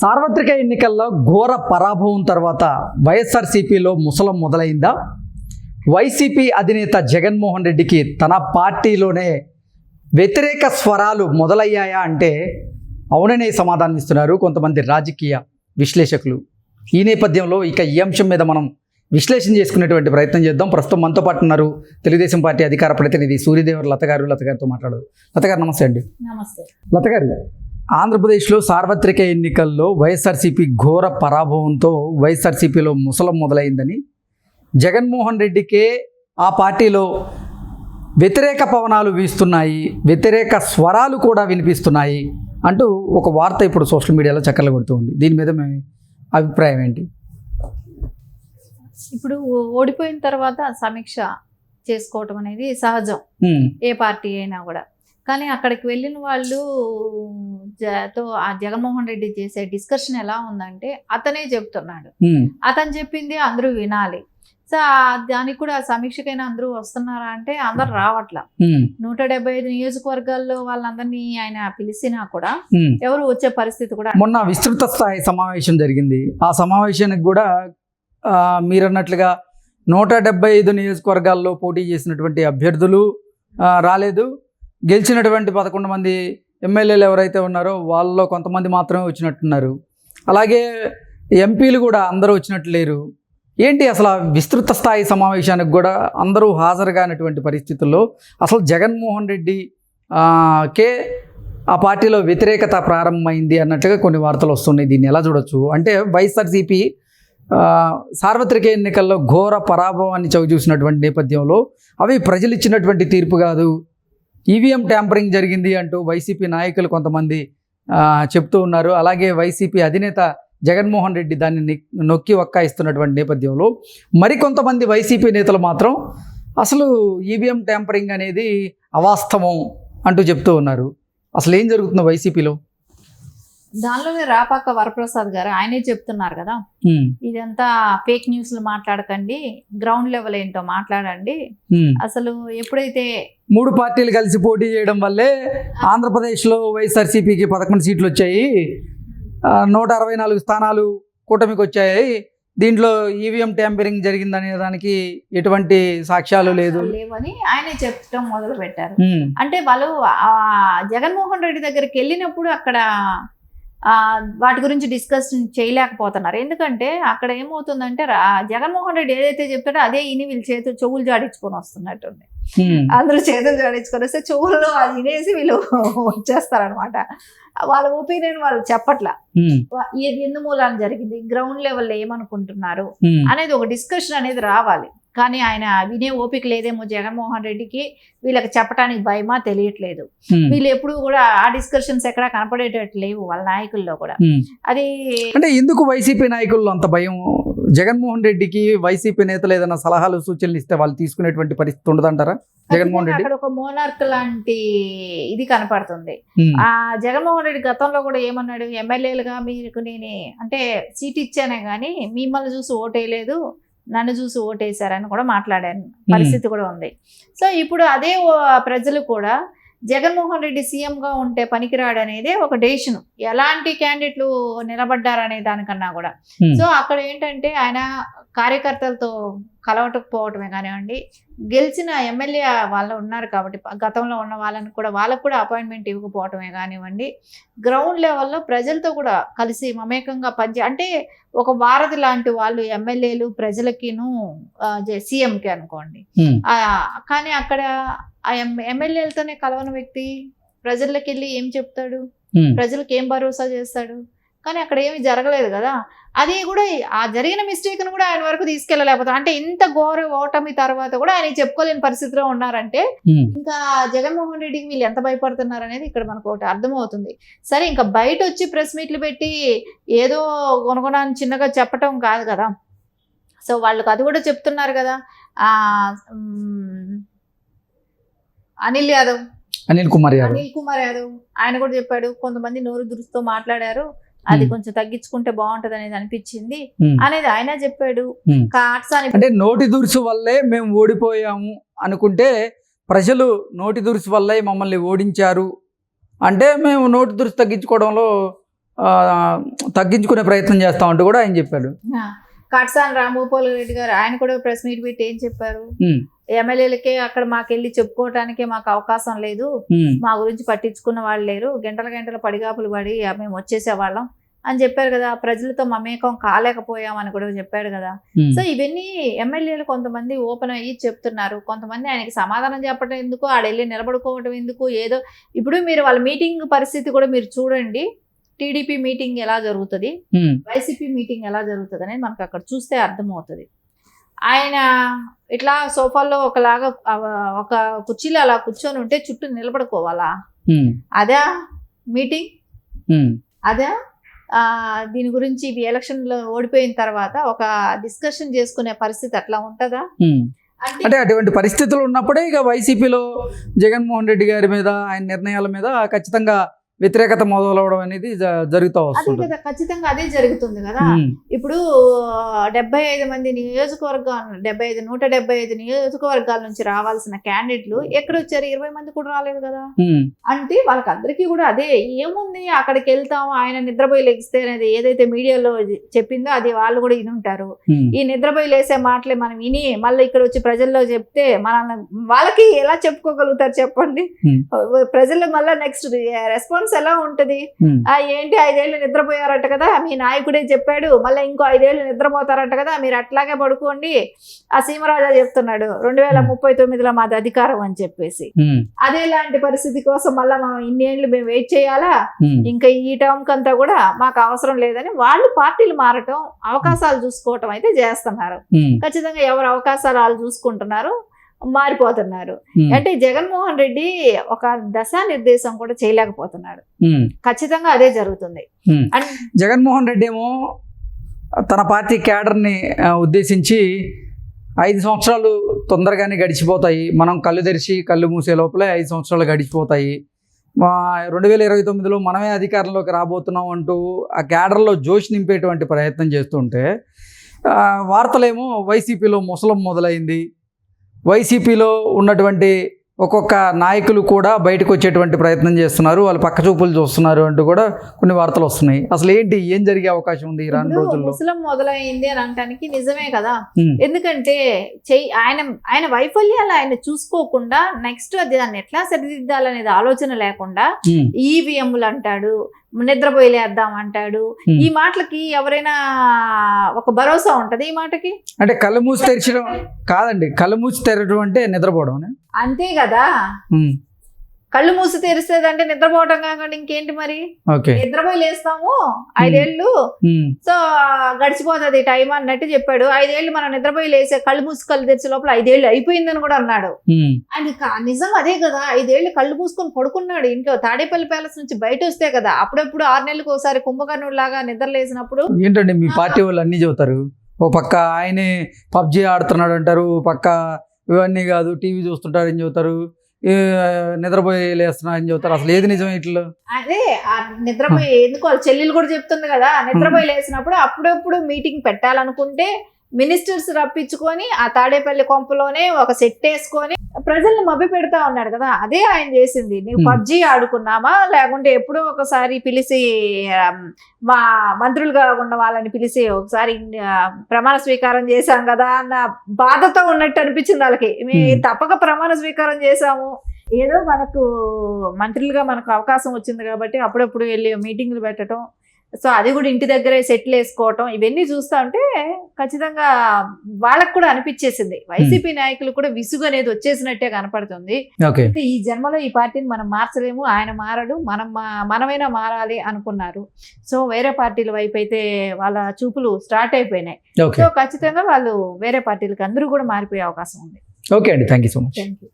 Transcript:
సార్వత్రిక ఎన్నికల్లో ఘోర పరాభవం తర్వాత వైఎస్ఆర్సీపీలో ముసలం మొదలైందా? వైసీపీ అధినేత జగన్మోహన్ రెడ్డికి తన పార్టీలోనే వ్యతిరేక స్వరాలు మొదలయ్యాయా అంటే అవుననే సమాధానం ఇస్తున్నారు కొంతమంది రాజకీయ విశ్లేషకులు. ఈ నేపథ్యంలో ఇక ఈ అంశం మీద మనం విశ్లేషణ చేసుకునేటువంటి ప్రయత్నం చేద్దాం. ప్రస్తుతం మనతో పాటు ఉన్నారు తెలుగుదేశం పార్టీ అధికార ప్రతినిధి సూర్యదేవర్ లత గారితో మాట్లాడదు. లత గారు నమస్తే అండి. నమస్తే. లత గారు, ఆంధ్రప్రదేశ్లో సార్వత్రిక ఎన్నికల్లో వైఎస్ఆర్సీపీ ఘోర పరాభవంతో వైఎస్ఆర్సీపీలో ముసలం మొదలైందని, జగన్మోహన్ రెడ్డికే ఆ పార్టీలో వ్యతిరేక పవనాలు వీస్తున్నాయి, వ్యతిరేక స్వరాలు కూడా వినిపిస్తున్నాయి అంటూ ఒక వార్త ఇప్పుడు సోషల్ మీడియాలో చక్కర్లు కొడుతుంది. దీని మీద మీ అభిప్రాయం ఏంటి? ఇప్పుడు ఓడిపోయిన తర్వాత సమీక్ష చేసుకోవటం అనేది సహజం, ఏ పార్టీ అయినా కూడా. కానీ అక్కడికి వెళ్ళిన వాళ్ళు ఆ జగన్మోహన్ రెడ్డి చేసే డిస్కషన్ ఎలా ఉందంటే, అతనే చెప్తున్నాడు, అతను చెప్పింది అందరూ వినాలి. సో దానికి కూడా సమీక్షకైనా అందరూ వస్తున్నారా అంటే అందరు రావట్లా. 175 నియోజకవర్గాల్లో వాళ్ళందరినీ ఆయన పిలిచినా కూడా ఎవరు వచ్చే పరిస్థితి కూడా. మొన్న విస్తృత స్థాయి సమావేశం జరిగింది. ఆ సమావేశానికి కూడా మీరన్నట్లుగా 175 నియోజకవర్గాల్లో పోటీ చేసినటువంటి అభ్యర్థులు రాలేదు. గెలిచినటువంటి 11 మంది ఎమ్మెల్యేలు ఎవరైతే ఉన్నారో వాళ్ళలో కొంతమంది మాత్రమే వచ్చినట్టున్నారు. అలాగే ఎంపీలు కూడా అందరూ వచ్చినట్లు లేరు. ఏంటి అసలు విస్తృత స్థాయి సమావేశానికి కూడా అందరూ హాజరుగానటువంటి పరిస్థితుల్లో అసలు జగన్మోహన్ రెడ్డి కే ఆ పార్టీలో వ్యతిరేకత ప్రారంభమైంది అన్నట్టుగా కొన్ని వార్తలు వస్తున్నాయి. దీన్ని ఎలా చూడొచ్చు అంటే, వైఎస్ఆర్సీపీ సార్వత్రిక ఎన్నికల్లో ఘోర పరాభవాన్ని చవిచూసినటువంటి నేపథ్యంలో అవి ప్రజలు ఇచ్చినటువంటి తీర్పు కాదు, ఈవీఎం ట్యాంపరింగ్ జరిగింది అంటూ వైసీపీ నాయకులు కొంతమంది చెప్తూ ఉన్నారు. అలాగే వైసీపీ అధినేత జగన్మోహన్ రెడ్డి దాన్ని నొక్కి వక్కాయిస్తున్నటువంటి నేపథ్యంలో మరికొంతమంది వైసీపీ నేతలు మాత్రం అసలు ఈవీఎం ట్యాంపరింగ్ అనేది అవాస్తవం అంటూ చెప్తూ ఉన్నారు. అసలు ఏం జరుగుతుందో వైసీపీలో? దానిలోనే రాపాక వరప్రసాద్ గారు ఆయనే చెప్తున్నారు కదా, ఇదంతా ఫేక్ న్యూస్లు మాట్లాడకండి, గ్రౌండ్ లెవెల్ ఏంటో మాట్లాడండి. అసలు ఎప్పుడైతే 3 పార్టీలు కలిసి పోటీ చేయడం వల్లే ఆంధ్రప్రదేశ్లో వైఎస్ఆర్సీపీకి 11 సీట్లు వచ్చాయి, 164 స్థానాలు కూటమికి వచ్చాయి, దీంట్లో ఈవీఎం ట్యాంపరింగ్ జరిగిందనే దానికి ఎటువంటి సాక్ష్యాలు లేవని ఆయనే చెప్పడం మొదలు పెట్టారు. అంటే వాళ్ళు జగన్మోహన్ రెడ్డి దగ్గరికి వెళ్ళినప్పుడు అక్కడ వాటి గురించి డిస్కషన్ చేయలేకపోతున్నారు. ఎందుకంటే అక్కడ ఏమవుతుందంటే జగన్మోహన్ రెడ్డి ఏదైతే చెప్తాడో అదే ఇని వీళ్ళు చెవులు జాడించుకొని వస్తున్నట్టుంది. అందరూ చేతులు జాడించుకొని వస్తే చెవుల్లో అది వినేసి వీళ్ళు వచ్చేస్తారనమాట. వాళ్ళ ఒపీనియన్ వాళ్ళు చెప్పట్లా, ఏది ఎందు మూలాన్ని జరిగింది, గ్రౌండ్ లెవెల్లో ఏమనుకుంటున్నారు అనేది ఒక డిస్కషన్ అనేది రావాలి. కానీ ఆయన వినే ఓపిక లేదేమో జగన్మోహన్ రెడ్డికి, వీళ్ళకి చెప్పడానికి భయమా తెలియట్లేదు. వీళ్ళు ఎప్పుడు కూడా ఆ డిస్కషన్స్ ఎక్కడా కనపడేటట్టు లేవు వాళ్ళ నాయకుల్లో కూడా. అది అంటే ఎందుకు వైసీపీ నాయకుల్లో అంత భయం? జగన్మోహన్ రెడ్డికి వైసీపీ నేతలు ఏదైనా సలహాలు సూచనలు ఇస్తే వాళ్ళు తీసుకునేటువంటి పరిస్థితి ఉండదంటారా? జగన్మోహన్ రెడ్డి అక్కడ ఒక మోనార్క్ లాంటి ఇది కనపడుతుంది. ఆ జగన్మోహన్ రెడ్డి గతంలో కూడా ఏమన్నాడు, ఎమ్మెల్యేలుగా మీకు నేను అంటే సీట్ ఇచ్చానే కానీ మిమ్మల్ని చూసి ఓటేయలేదు, నన్ను చూసి ఓటేశారని కూడా మాట్లాడాను పరిస్థితి కూడా ఉంది. సో ఇప్పుడు అదే ప్రజలు కూడా జగన్మోహన్ రెడ్డి సీఎంగా ఉంటే పనికిరాడు అనేది ఒక డెసిషన్, ఎలాంటి క్యాండిడేట్లు నిలబడ్డారనే దానికన్నా కూడా. సో అక్కడ ఏంటంటే ఆయన కార్యకర్తలతో కలవటకపోవటమే కానివ్వండి, గెలిచిన ఎమ్మెల్యే వాళ్ళు ఉన్నారు కాబట్టి గతంలో ఉన్న వాళ్ళని కూడా వాళ్ళకు కూడా అపాయింట్మెంట్ ఇవ్వకపోవటమే కానివ్వండి, గ్రౌండ్ లెవెల్లో ప్రజలతో కూడా కలిసి మమేకంగా అంటే ఒక వారధి లాంటి వాళ్ళు ఎమ్మెల్యేలు ప్రజలకిను సీఎంకి అనుకోండి. కానీ అక్కడ ఆ ఎమ్మెల్యేలతోనే కలవని వ్యక్తి ప్రజలకి వెళ్ళి ఏం చెప్తాడు, ప్రజలకు ఏం భరోసా చేస్తాడు? కానీ అక్కడ ఏమి జరగలేదు కదా. అది కూడా ఆ జరిగిన మిస్టేక్ను కూడా ఆయన వరకు తీసుకెళ్ళలేకపోతాం. అంటే ఇంత ఘోర ఓటమి తర్వాత కూడా ఆయన చెప్పుకోలేని పరిస్థితిలో ఉన్నారంటే ఇంకా జగన్మోహన్ రెడ్డికి వీళ్ళు ఎంత భయపడుతున్నారు అనేది ఇక్కడ మనకు ఒకటి అర్థమవుతుంది. సరే, ఇంకా బయట వచ్చి ప్రెస్ మీట్లు పెట్టి ఏదో కొనుగొనాన్ని చిన్నగా చెప్పటం కాదు కదా. సో వాళ్ళకి అది కూడా చెప్తున్నారు కదా. అనిల్ కుమార్ యాదవ్ ఆయన కూడా చెప్పాడు, కొంతమంది నోరు దురుసుతో మాట్లాడారు, అది కొంచెం తగ్గించుకుంటే బాగుంటది అనేది అనిపించింది అనేది ఆయన చెప్పాడు. అంటే నోటి దురుసు వల్లే మేము ఓడిపోయాము అనుకుంటే, ప్రజలు నోటి దురుసు వల్లే మమ్మల్ని ఓడించారు అంటే మేము నోటి దురుసు తగ్గించుకోవడంలో తగ్గించుకునే ప్రయత్నం చేస్తామంటూ కూడా ఆయన చెప్పాడు. కాట్సాని రాంభూపాల్ రెడ్డి గారు ఆయన కూడా ప్రెస్ మీట్ పెట్టి ఏం చెప్పారు, ఎమ్మెల్యేలకే అక్కడ మాకెళ్ళి చెప్పుకోవటానికే మాకు అవకాశం లేదు, మా గురించి పట్టించుకున్న వాళ్ళు లేరు, గంటల గంటల పడిగాపులు పడి మేము వచ్చేసేవాళ్ళం అని చెప్పారు కదా, ప్రజలతో మమేకం కాలేకపోయామని కూడా చెప్పాడు కదా. సో ఇవన్నీ ఎమ్మెల్యేలు కొంతమంది ఓపెన్ అయ్యి చెప్తున్నారు, కొంతమంది ఆయనకి సమాధానం చెప్పడం ఎందుకు, ఆడెళ్ళి నిలబడుకోవటం ఎందుకు, ఏదో ఇప్పుడు మీరు వాళ్ళ మీటింగ్ పరిస్థితి కూడా మీరు చూడండి, టీడీపీ మీటింగ్ ఎలా జరుగుతుంది, వైసీపీ మీటింగ్ ఎలా జరుగుతుంది అనేది మనకు అక్కడ చూస్తే అర్థమవుతుంది. ఆయన ఇట్లా సోఫాల్లో ఒకలాగా ఒక కుర్చీలో అలా కూర్చొని ఉంటే చుట్టూ నిలబడుకోవాలా, అదే మీటింగ్, అదే దీని గురించి ఎలక్షన్లో ఓడిపోయిన తర్వాత ఒక డిస్కషన్ చేసుకునే పరిస్థితి అట్లా ఉంటుందా? అంటే అటువంటి పరిస్థితులు ఉన్నప్పుడే ఇక వైసీపీలో జగన్మోహన్ రెడ్డి గారి మీద ఆయన నిర్ణయాల మీద ఖచ్చితంగా వ్యతిరేకత మొదలవడం అనేది జరుగుతూ వస్తుంది కదా. ఖచ్చితంగా అదే జరుగుతుంది కదా. ఇప్పుడు 75 మంది నియోజకవర్గాలు 175 నియోజకవర్గాల నుంచి రావాల్సిన క్యాండిడేట్లు ఎక్కడ వచ్చారు? 20 మంది కూడా రాలేదు కదా. అంటే వాళ్ళకందరికీ కూడా అదే ఏముంది, అక్కడికి వెళ్తాం, ఆయన నిద్రపోయి లెగిస్తే అనేది ఏదైతే మీడియాలో చెప్పిందో అది వాళ్ళు కూడా వినుంటారు. ఈ నిద్రపోయి లేసే మాటలే మనం విని మళ్ళీ ఇక్కడ వచ్చి ప్రజల్లో చెప్తే మనల్ని వాళ్ళకి ఎలా చెప్పుకోగలుగుతారు చెప్పండి? ప్రజలు మళ్ళీ నెక్స్ట్ రెస్పాన్స్ ఎలా ఉంటది? ఏంటి 5 ఏళ్ళు నిద్రపోయారట కదా, మీ నాయకుడే చెప్పాడు, మళ్ళీ ఇంకో 5 ఏళ్ళు నిద్రపోతారట కదా, మీరు అట్లాగే పడుకోండి. ఆ సీమరాజా చెప్తున్నాడు 2039లో మాది అధికారం అని చెప్పేసి. అదేలాంటి పరిస్థితి కోసం మళ్ళీ మనం ఇన్ని ఏళ్ళు మేము వెయిట్ చేయాలా? ఇంకా ఈ టర్మ్ కంతా కూడా మాకు అవసరం లేదని వాళ్ళు పార్టీలు మారటం, అవకాశాలు చూసుకోవటం అయితే చేస్తున్నారు. ఖచ్చితంగా ఎవరు అవకాశాలు వాళ్ళు చూసుకుంటున్నారు, మారిపోతున్నారు. అంటే జగన్మోహన్ రెడ్డి ఒక దశా నిర్దేశం కూడా చేయలేకపోతున్నాడు. ఖచ్చితంగా అదే జరుగుతుంది. జగన్మోహన్ రెడ్డి ఏమో తన పార్టీ క్యాడర్ని ఉద్దేశించి 5 సంవత్సరాలు తొందరగానే గడిచిపోతాయి, మనం కళ్ళు తెరిచి కళ్ళు మూసే లోపలే 5 సంవత్సరాలు గడిచిపోతాయి, 2029లో మనమే అధికారంలోకి రాబోతున్నాం అంటూ ఆ క్యాడర్లో జోష్ నింపేటువంటి ప్రయత్నం చేస్తుంటే, వార్తలేమో వైసీపీలో ముసలం మొదలైంది, వైసీపీలో ఉన్నటువంటి ఒక్కొక్క నాయకులు కూడా బయటకు వచ్చేటువంటి ప్రయత్నం చేస్తున్నారు, వాళ్ళు పక్క చూపులు చూస్తున్నారు అంటూ కూడా కొన్ని వార్తలు వస్తున్నాయి. అసలు ఏంటి, ఏం జరిగే అవకాశం ఉంది రాను రోజుల్లో? ముసలం మొదలైంది అని అనడానికి నిజమే కదా. ఎందుకంటే ఆయన వైఫల్యాలు ఆయన చూసుకోకుండా నెక్స్ట్ అది దాన్ని ఎట్లా సరిదిద్దాలనేది ఆలోచన లేకుండా ఈవీఎంలు అంటాడు, నిద్రపోయి లేద్దాం అంటాడు. ఈ మాటలకి ఎవరైనా ఒక భరోసా ఉంటది ఈ మాటకి? అంటే కళ్ళు మూసి తెరచడం కాదండి, కళ్ళు మూసి తెరచడం అంటే నిద్రపోవడం అంతే కదా. కళ్ళు మూసి తెరిస్తేదంటే నిద్రపోవటం కాకుండా ఇంకేంటి మరి? నిద్రపోయి లేస్తాము 5 ఏళ్ళు, సో గడిచిపోతుంది టైం అన్నట్టు చెప్పాడు. 5 ఏళ్ళు మనం నిద్రపోయి లేసే కళ్ళు మూసి కళ్ళు తెరిచే లోపల 5 ఏళ్ళు అయిపోయిందని కూడా అన్నాడు. ఆయన నిజం అదే కదా, 5 ఏళ్ళు కళ్ళు మూసుకొని పడుకున్నాడు ఇంట్లో. తాడేపల్లి ప్యాలెస్ నుంచి బయట వస్తే కదా అప్పుడప్పుడు 6 నెలలకు ఒకసారి కుంభకర్ణుడు లాగా నిద్ర లేసినప్పుడు. ఏంటండి మీ పార్టీ వాళ్ళు అన్ని చెబుతారు, ఓ పక్క ఆయనే పబ్జీ ఆడుతున్నాడు అంటారు, పక్క ఇవన్నీ కాదు టీవీ చూస్తుంటారు అని చెబుతారు, నిద్రపోయి లేస్తున్నా అని చెబుతారు. అసలు ఏది నిజం ఇట్లా? అదే నిద్రపోయి ఎందుకు వాళ్ళ చెల్లెలు కూడా చెప్తుంది కదా, నిద్రపోయి లేసినప్పుడు అప్పుడప్పుడు మీటింగ్ పెట్టాలనుకుంటే మినిస్టర్స్ రప్పించుకొని ఆ తాడేపల్లి కొంపలోనే ఒక సెట్ వేసుకొని ప్రజల్ని మభ్య పెడతా ఉన్నాడు కదా. అదే ఆయన చేసింది. నీవు పబ్జీ ఆడుకున్నామా, లేకుంటే ఎప్పుడో ఒకసారి పిలిచి మా మంత్రులుగా ఉన్న వాళ్ళని పిలిచి ఒకసారి ప్రమాణ స్వీకారం చేశాం కదా అన్న బాధతో ఉన్నట్టు అనిపించింది వాళ్ళకి. మేము తప్పక ప్రమాణ స్వీకారం చేశాము, ఏదో మనకు మంత్రులుగా మనకు అవకాశం వచ్చింది కాబట్టి అప్పుడప్పుడు వెళ్ళి మీటింగ్లు పెట్టడం, సో అది కూడా ఇంటి దగ్గరే సెటిల్ వేసుకోవటం, ఇవన్నీ చూస్తా ఉంటే ఖచ్చితంగా వాళ్ళకు కూడా అనిపించేసింది. వైసీపీ నాయకులు కూడా విసుగు అనేది వచ్చేసినట్టే కనపడుతుంది. ఈ జన్మలో ఈ పార్టీని మనం మార్చలేము, ఆయన మారడు, మనమైనా మారాలి అనుకున్నారు. సో వేరే పార్టీల వైపు అయితే వాళ్ళ చూపులు స్టార్ట్ అయిపోయినాయి. సో ఖచ్చితంగా వాళ్ళు వేరే పార్టీలకు అందరూ కూడా మారిపోయే అవకాశం ఉంది. ఓకే అండి, thank you so much. Thank you.